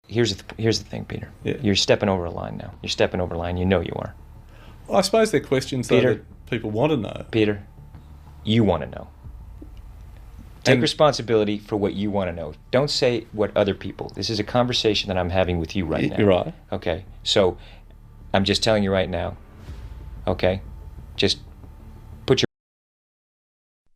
here's the thing, Peter. Yeah. You're stepping over a line now. You're stepping over a line. You know you are. Well, I suppose they're questions Peter, that people want to know. Peter, you want to know. Take responsibility for what you want to know. Don't say what other people. This is a conversation that I'm having with you right now. You're right. Okay, so I'm just telling you right now. Okay, just put your...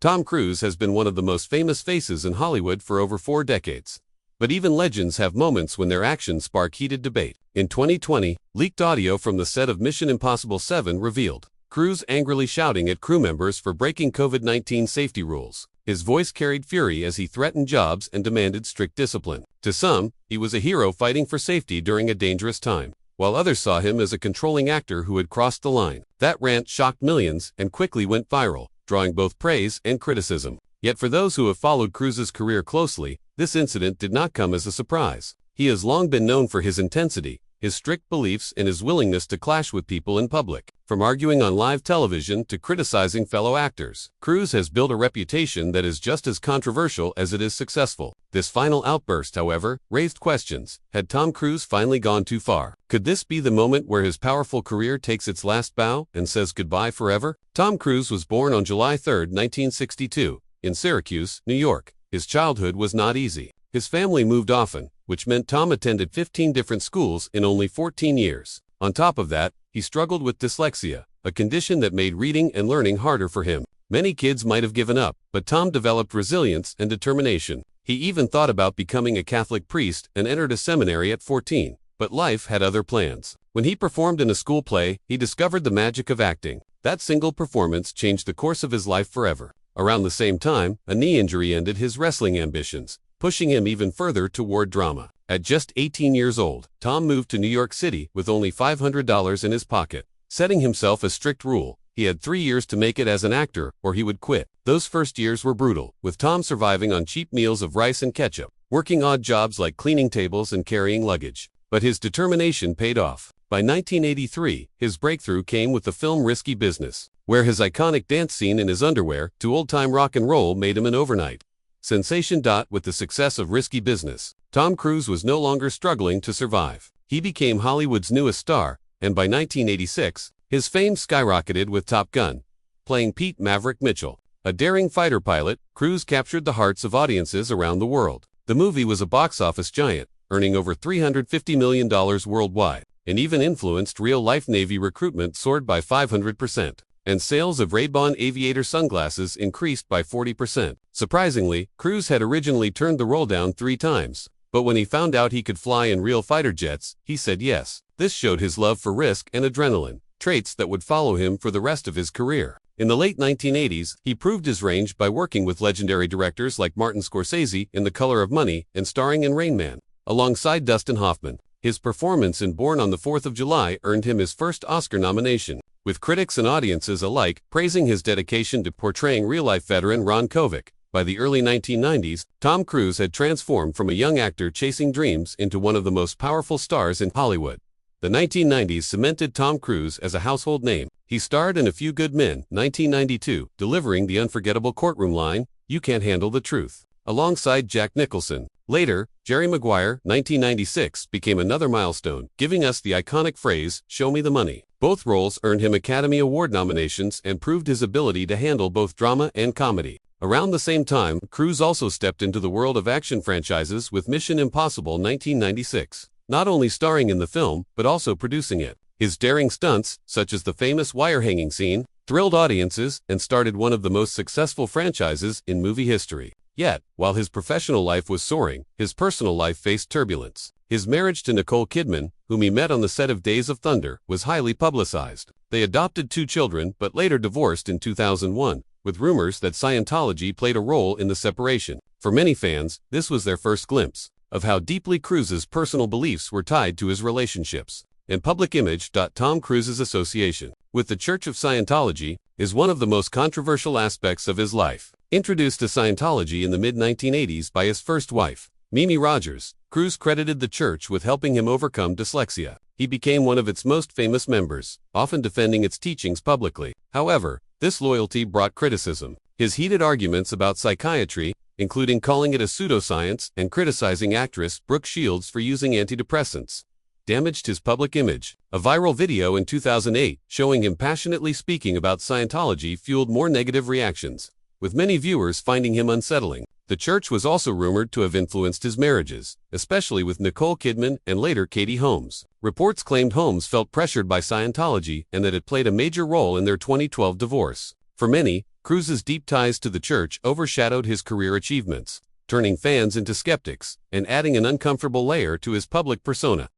Tom Cruise has been one of the most famous faces in Hollywood for over 4 decades. But even legends have moments when their actions spark heated debate. In 2020, leaked audio from the set of Mission Impossible 7 revealed Cruise angrily shouting at crew members for breaking COVID-19 safety rules. His voice carried fury as he threatened jobs and demanded strict discipline. To some, he was a hero fighting for safety during a dangerous time, while others saw him as a controlling actor who had crossed the line. That rant shocked millions and quickly went viral, drawing both praise and criticism. Yet for those who have followed Cruise's career closely, this incident did not come as a surprise. He has long been known for his intensity, his strict beliefs, and his willingness to clash with people in public. From arguing on live television to criticizing fellow actors, Cruise has built a reputation that is just as controversial as it is successful. This final outburst, however, raised questions. Had Tom Cruise finally gone too far? Could this be the moment where his powerful career takes its last bow and says goodbye forever? Tom Cruise was born on July 3, 1962, in Syracuse, New York. His childhood was not easy. His family moved often, which meant Tom attended 15 different schools in only 14 years. On top of that, he struggled with dyslexia, a condition that made reading and learning harder for him. Many kids might have given up, but Tom developed resilience and determination. He even thought about becoming a Catholic priest and entered a seminary at 14, but life had other plans. When he performed in a school play, he discovered the magic of acting. That single performance changed the course of his life forever. Around the same time, a knee injury ended his wrestling ambitions, pushing him even further toward drama. At just 18 years old, Tom moved to New York City with only $500 in his pocket. Setting himself a strict rule, he had 3 years to make it as an actor or he would quit. Those first years were brutal, with Tom surviving on cheap meals of rice and ketchup, working odd jobs like cleaning tables and carrying luggage. But his determination paid off. By 1983, his breakthrough came with the film Risky Business, where his iconic dance scene in his underwear to old-time rock and roll made him an overnight sensation. With the success of Risky Business, Tom Cruise was no longer struggling to survive. He became Hollywood's newest star, and by 1986, his fame skyrocketed with Top Gun. Playing Pete Maverick Mitchell, a daring fighter pilot, Cruise captured the hearts of audiences around the world. The movie was a box office giant, earning over $350 million worldwide, and even influenced real-life Navy recruitment soared by 500%. And sales of Ray-Ban aviator sunglasses increased by 40%. Surprisingly, Cruise had originally turned the role down 3 times, but when he found out he could fly in real fighter jets, he said yes. This showed his love for risk and adrenaline, traits that would follow him for the rest of his career. In the late 1980s, he proved his range by working with legendary directors like Martin Scorsese in The Color of Money and starring in Rain Man, alongside Dustin Hoffman. His performance in Born on the 4th of July earned him his first Oscar nomination, with critics and audiences alike praising his dedication to portraying real-life veteran Ron Kovic. By the early 1990s, Tom Cruise had transformed from a young actor chasing dreams into one of the most powerful stars in Hollywood. The 1990s cemented Tom Cruise as a household name. He starred in A Few Good Men, 1992, delivering the unforgettable courtroom line, "You can't handle the truth," alongside Jack Nicholson. Later, Jerry Maguire, 1996, became another milestone, giving us the iconic phrase, "Show me the money." Both roles earned him Academy Award nominations and proved his ability to handle both drama and comedy. Around the same time, Cruise also stepped into the world of action franchises with Mission Impossible 1996, not only starring in the film, but also producing it. His daring stunts, such as the famous wire hanging scene, thrilled audiences and started one of the most successful franchises in movie history. Yet, while his professional life was soaring, his personal life faced turbulence. His marriage to Nicole Kidman, whom he met on the set of Days of Thunder, was highly publicized. They adopted 2 children but later divorced in 2001, with rumors that Scientology played a role in the separation. For many fans, this was their first glimpse of how deeply Cruise's personal beliefs were tied to his relationships and public image. Tom Cruise's association with the Church of Scientology is one of the most controversial aspects of his life. Introduced to Scientology in the mid-1980s by his first wife, Mimi Rogers, Cruise credited the church with helping him overcome dyslexia. He became one of its most famous members, often defending its teachings publicly. However, this loyalty brought criticism. His heated arguments about psychiatry, including calling it a pseudoscience and criticizing actress Brooke Shields for using antidepressants, damaged his public image. A viral video in 2008 showing him passionately speaking about Scientology fueled more negative reactions, with many viewers finding him unsettling. The church was also rumored to have influenced his marriages, especially with Nicole Kidman and later Katie Holmes. Reports claimed Holmes felt pressured by Scientology and that it played a major role in their 2012 divorce. For many, Cruise's deep ties to the church overshadowed his career achievements, turning fans into skeptics and adding an uncomfortable layer to his public persona.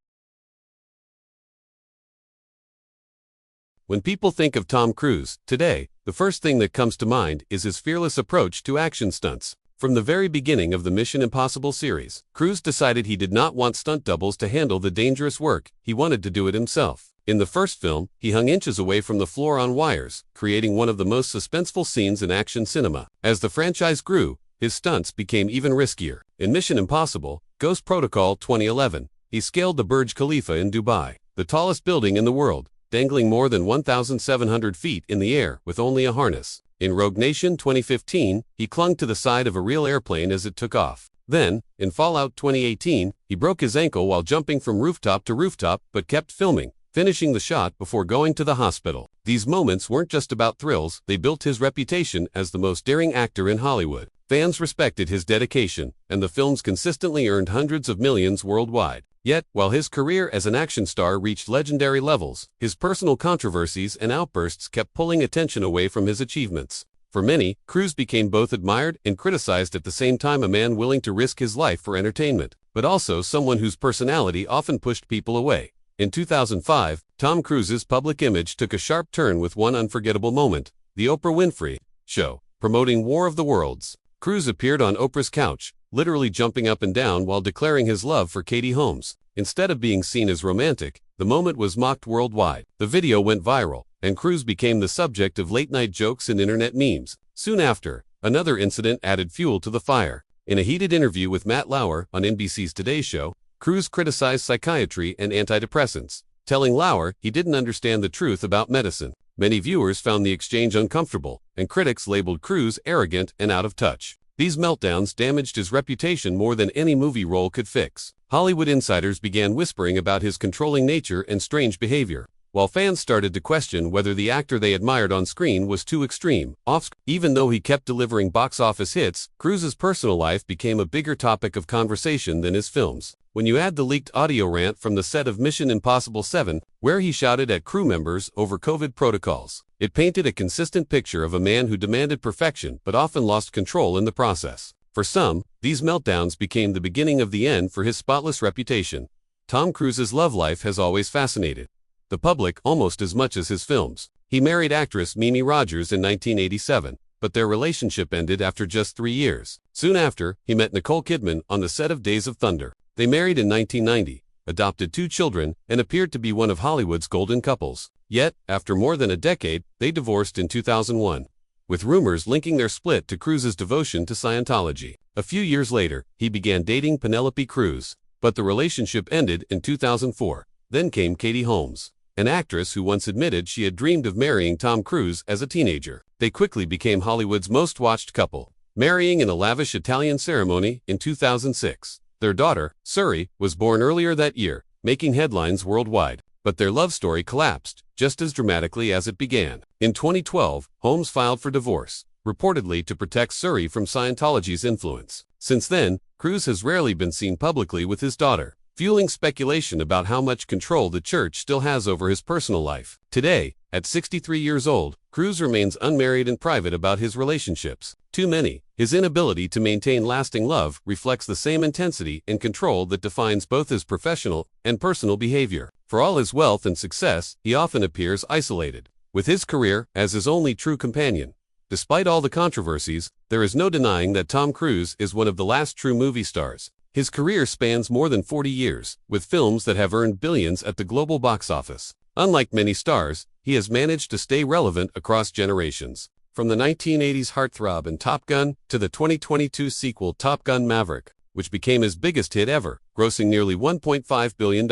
When people think of Tom Cruise today, the first thing that comes to mind is his fearless approach to action stunts. From the very beginning of the Mission Impossible series, Cruise decided he did not want stunt doubles to handle the dangerous work, he wanted to do it himself. In the first film, he hung inches away from the floor on wires, creating one of the most suspenseful scenes in action cinema. As the franchise grew, his stunts became even riskier. In Mission Impossible, Ghost Protocol 2011, he scaled the Burj Khalifa in Dubai, the tallest building in the world, dangling more than 1,700 feet in the air with only a harness. In Rogue Nation 2015, he clung to the side of a real airplane as it took off. Then, in Fallout 2018, he broke his ankle while jumping from rooftop to rooftop but kept filming, finishing the shot before going to the hospital. These moments weren't just about thrills, they built his reputation as the most daring actor in Hollywood. Fans respected his dedication, and the films consistently earned hundreds of millions worldwide. Yet, while his career as an action star reached legendary levels, his personal controversies and outbursts kept pulling attention away from his achievements. For many, Cruise became both admired and criticized at the same time, a man willing to risk his life for entertainment, but also someone whose personality often pushed people away. In 2005, Tom Cruise's public image took a sharp turn with one unforgettable moment: The Oprah Winfrey Show. Promoting War of the Worlds, Cruise appeared on Oprah's couch, literally jumping up and down while declaring his love for Katie Holmes. Instead of being seen as romantic, the moment was mocked worldwide. The video went viral, and Cruise became the subject of late-night jokes and internet memes. Soon after, another incident added fuel to the fire. In a heated interview with Matt Lauer on NBC's Today Show, Cruise criticized psychiatry and antidepressants, telling Lauer he didn't understand the truth about medicine. Many viewers found the exchange uncomfortable, and critics labeled Cruise arrogant and out of touch. These meltdowns damaged his reputation more than any movie role could fix. Hollywood insiders began whispering about his controlling nature and strange behavior, while fans started to question whether the actor they admired on screen was too extreme. Even though he kept delivering box office hits, Cruise's personal life became a bigger topic of conversation than his films. When you add the leaked audio rant from the set of Mission Impossible 7, where he shouted at crew members over COVID protocols, it painted a consistent picture of a man who demanded perfection but often lost control in the process. For some, these meltdowns became the beginning of the end for his spotless reputation. Tom Cruise's love life has always fascinated the public almost as much as his films. He married actress Mimi Rogers in 1987, but their relationship ended after just 3 years. Soon after, he met Nicole Kidman on the set of Days of Thunder. They married in 1990, adopted 2 children, and appeared to be one of Hollywood's golden couples. Yet, after more than a decade, they divorced in 2001, with rumors linking their split to Cruise's devotion to Scientology. A few years later, he began dating Penelope Cruz, but the relationship ended in 2004. Then came Katie Holmes, an actress who once admitted she had dreamed of marrying Tom Cruise as a teenager. They quickly became Hollywood's most watched couple, marrying in a lavish Italian ceremony in 2006. Their daughter, Suri, was born earlier that year, making headlines worldwide. But their love story collapsed, just as dramatically as it began. In 2012, Holmes filed for divorce, reportedly to protect Suri from Scientology's influence. Since then, Cruise has rarely been seen publicly with his daughter, fueling speculation about how much control the church still has over his personal life. Today, at 63 years old, Cruise remains unmarried and private about his relationships. To many, his inability to maintain lasting love reflects the same intensity and control that defines both his professional and personal behavior. For all his wealth and success, he often appears isolated, with his career as his only true companion. Despite all the controversies, there is no denying that Tom Cruise is one of the last true movie stars. His career spans more than 40 years, with films that have earned billions at the global box office. Unlike many stars, he has managed to stay relevant across generations. From the 1980s heartthrob in Top Gun to the 2022 sequel Top Gun Maverick, which became his biggest hit ever, grossing nearly $1.5 billion.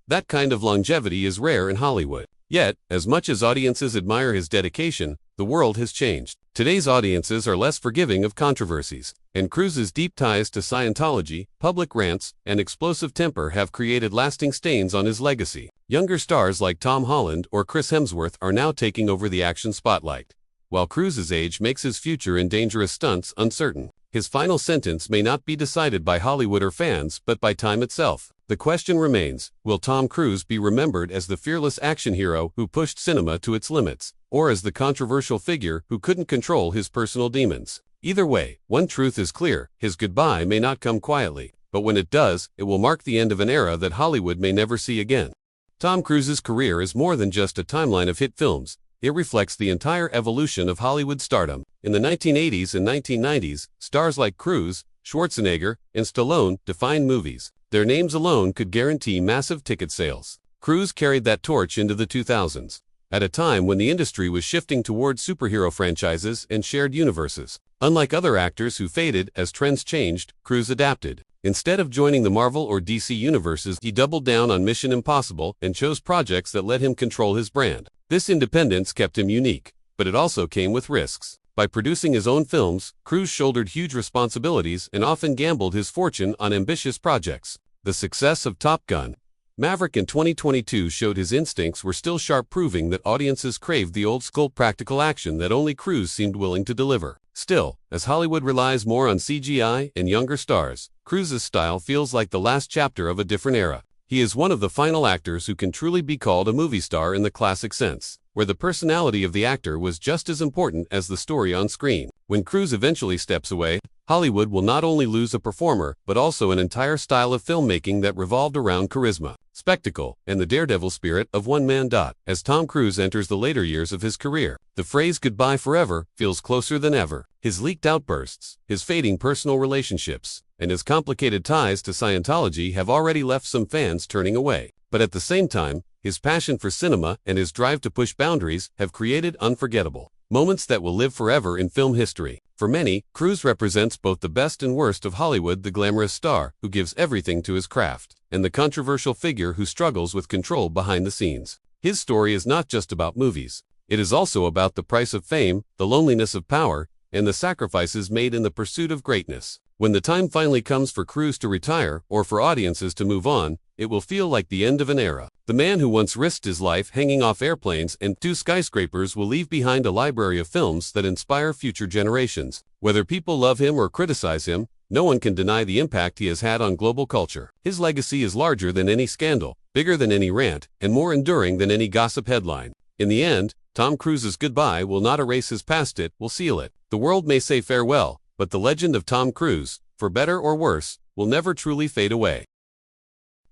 That kind of longevity is rare in Hollywood. Yet, as much as audiences admire his dedication, the world has changed. Today's audiences are less forgiving of controversies, and Cruise's deep ties to Scientology, public rants, and explosive temper have created lasting stains on his legacy. Younger stars like Tom Holland or Chris Hemsworth are now taking over the action spotlight, while Cruise's age makes his future in dangerous stunts uncertain. His final sentence may not be decided by Hollywood or fans, but by time itself. The question remains, will Tom Cruise be remembered as the fearless action hero who pushed cinema to its limits, or as the controversial figure who couldn't control his personal demons? Either way, one truth is clear: his goodbye may not come quietly, but when it does, it will mark the end of an era that Hollywood may never see again. Tom Cruise's career is more than just a timeline of hit films. It reflects the entire evolution of Hollywood stardom. In the 1980s and 1990s, stars like Cruise, Schwarzenegger, and Stallone defined movies. Their names alone could guarantee massive ticket sales. Cruise carried that torch into the 2000s, at a time when the industry was shifting toward superhero franchises and shared universes. Unlike other actors who faded as trends changed, Cruise adapted. Instead of joining the Marvel or DC universes, he doubled down on Mission Impossible and chose projects that let him control his brand. This independence kept him unique, but it also came with risks. By producing his own films, Cruise shouldered huge responsibilities and often gambled his fortune on ambitious projects. The success of Top Gun: Maverick in 2022 showed his instincts were still sharp, proving that audiences craved the old-school practical action that only Cruise seemed willing to deliver. Still, as Hollywood relies more on CGI and younger stars, Cruise's style feels like the last chapter of a different era. He is one of the final actors who can truly be called a movie star in the classic sense, where the personality of the actor was just as important as the story on screen. When Cruise eventually steps away, Hollywood will not only lose a performer, but also an entire style of filmmaking that revolved around charisma, spectacle, and the daredevil spirit of one man. As Tom Cruise enters the later years of his career, the phrase "goodbye forever" feels closer than ever. His leaked outbursts, his fading personal relationships, and his complicated ties to Scientology have already left some fans turning away. But at the same time, his passion for cinema and his drive to push boundaries have created unforgettable moments that will live forever in film history. For many, Cruise represents both the best and worst of Hollywood: the glamorous star who gives everything to his craft, and the controversial figure who struggles with control behind the scenes. His story is not just about movies. It is also about the price of fame, the loneliness of power, and the sacrifices made in the pursuit of greatness. When the time finally comes for Cruise to retire, or for audiences to move on, it will feel like the end of an era. The man who once risked his life hanging off airplanes and 2 skyscrapers will leave behind a library of films that inspire future generations. Whether people love him or criticize him, no one can deny the impact he has had on global culture. His legacy is larger than any scandal, bigger than any rant, and more enduring than any gossip headline. In the end, Tom Cruise's goodbye will not erase his past, it will seal it. The world may say farewell, but the legend of Tom Cruise, for better or worse, will never truly fade away.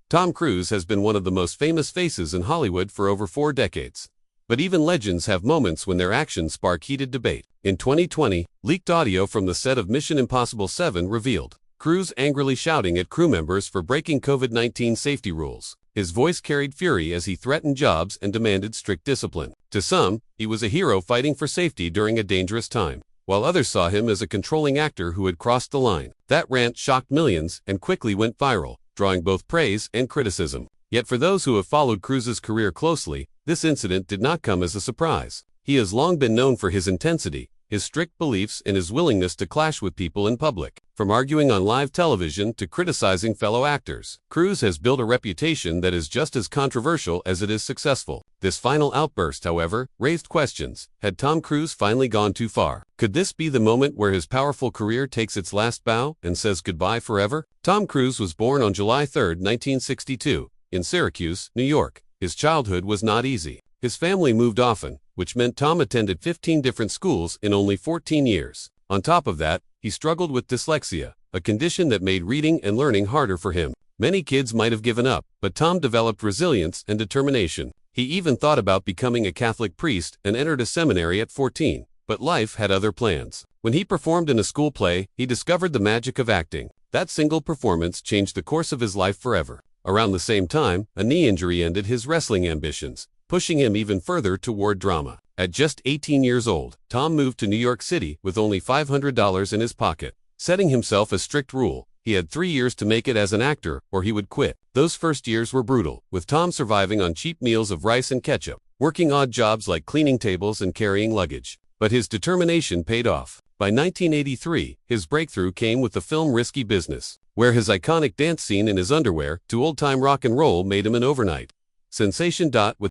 Tom Cruise has been one of the most famous faces in Hollywood for over 4 decades. But even legends have moments when their actions spark heated debate. In 2020, leaked audio from the set of Mission Impossible 7 revealed Cruise angrily shouting at crew members for breaking COVID-19 safety rules. His voice carried fury as he threatened jobs and demanded strict discipline. To some, he was a hero fighting for safety during a dangerous time, while others saw him as a controlling actor who had crossed the line. That rant shocked millions and quickly went viral, drawing both praise and criticism. Yet for those who have followed Cruise's career closely, this incident did not come as a surprise. He has long been known for his intensity, his strict beliefs, and his willingness to clash with people in public. From arguing on live television to criticizing fellow actors, Cruise has built a reputation that is just as controversial as it is successful. This final outburst, however, raised questions. Had Tom Cruise finally gone too far? Could this be the moment where his powerful career takes its last bow and says goodbye forever? Tom Cruise was born on July 3, 1962, in Syracuse, New York. His childhood was not easy. His family moved often, which meant Tom attended 15 different schools in only 14 years. On top of that, he struggled with dyslexia, a condition that made reading and learning harder for him. Many kids might have given up, but Tom developed resilience and determination. He even thought about becoming a Catholic priest and entered a seminary at 14, but life had other plans. When he performed in a school play, he discovered the magic of acting. That single performance changed the course of his life forever. Around the same time, a knee injury ended his wrestling ambitions, pushing him even further toward drama. At just 18 years old, Tom moved to New York City with only $500 in his pocket. Setting himself a strict rule, he had 3 years to make it as an actor or he would quit. Those first years were brutal, with Tom surviving on cheap meals of rice and ketchup. working odd jobs like cleaning tables and carrying luggage. But his determination paid off. By 1983, his breakthrough came with the film Risky Business, where his iconic dance scene in his underwear to old-time rock and roll made him an overnight sensation. With